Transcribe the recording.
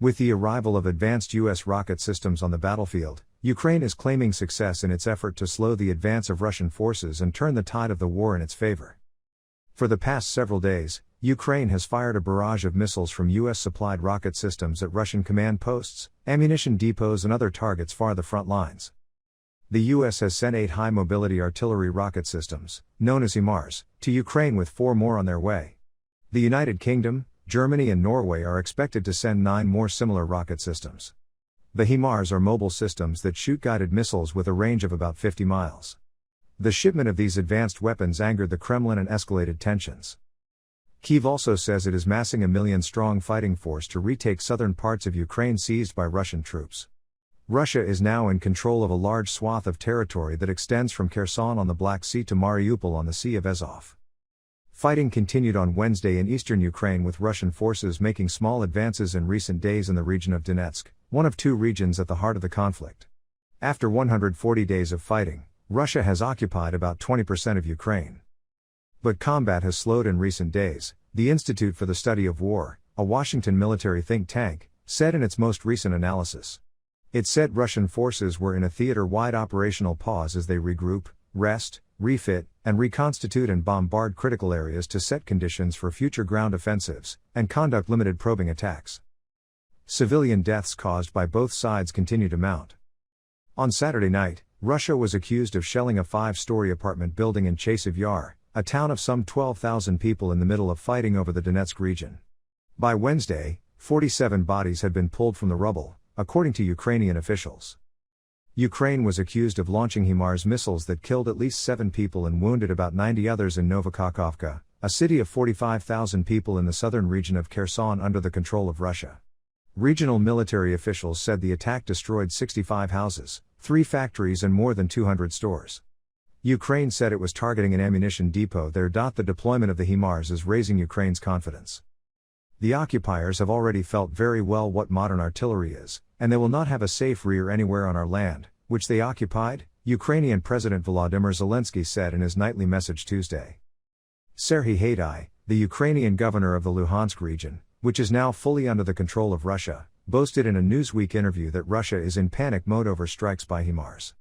With the arrival of advanced U.S. rocket systems on the battlefield, Ukraine is claiming success in its effort to slow the advance of Russian forces and turn the tide of the war in its favor. For the past several days, Ukraine has fired a barrage of missiles from U.S.-supplied rocket systems at Russian command posts, ammunition depots and other targets far the front lines. The U.S. has sent 8 high-mobility artillery rocket systems, known as HIMARS, to Ukraine with 4 more on their way. The United Kingdom, Germany and Norway are expected to send 9 more similar rocket systems. The HIMARS are mobile systems that shoot guided missiles with a range of about 50 miles. The shipment of these advanced weapons angered the Kremlin and escalated tensions. Kyiv also says it is massing a million-strong fighting force to retake southern parts of Ukraine seized by Russian troops. Russia is now in control of a large swath of territory that extends from Kherson on the Black Sea to Mariupol on the Sea of Azov. Fighting continued on Wednesday in eastern Ukraine, with Russian forces making small advances in recent days in the region of Donetsk, one of 2 regions at the heart of the conflict. After 140 days of fighting, Russia has occupied about 20% of Ukraine. But combat has slowed in recent days, the Institute for the Study of War, a Washington military think tank, said in its most recent analysis. It said Russian forces were in a theater-wide operational pause as they regroup, rest, refit, and reconstitute and bombard critical areas to set conditions for future ground offensives, and conduct limited probing attacks. Civilian deaths caused by both sides continue to mount. On Saturday night, Russia was accused of shelling a 5-story apartment building in Chasiv Yar, a town of some 12,000 people in the middle of fighting over the Donetsk region. By Wednesday, 47 bodies had been pulled from the rubble, according to Ukrainian officials. Ukraine was accused of launching HIMARS missiles that killed at least 7 people and wounded about 90 others in Novokakhovka, a city of 45,000 people in the southern region of Kherson under the control of Russia. Regional military officials said the attack destroyed 65 houses, 3 factories and more than 200 stores. Ukraine said it was targeting an ammunition depot there. The deployment of the HIMARS is raising Ukraine's confidence. The occupiers have already felt very well what modern artillery is, and they will not have a safe rear anywhere on our land, which they occupied, Ukrainian President Volodymyr Zelensky said in his nightly message Tuesday. Serhiy Haidai, the Ukrainian governor of the Luhansk region, which is now fully under the control of Russia, boasted in a Newsweek interview that Russia is in panic mode over strikes by HIMARS.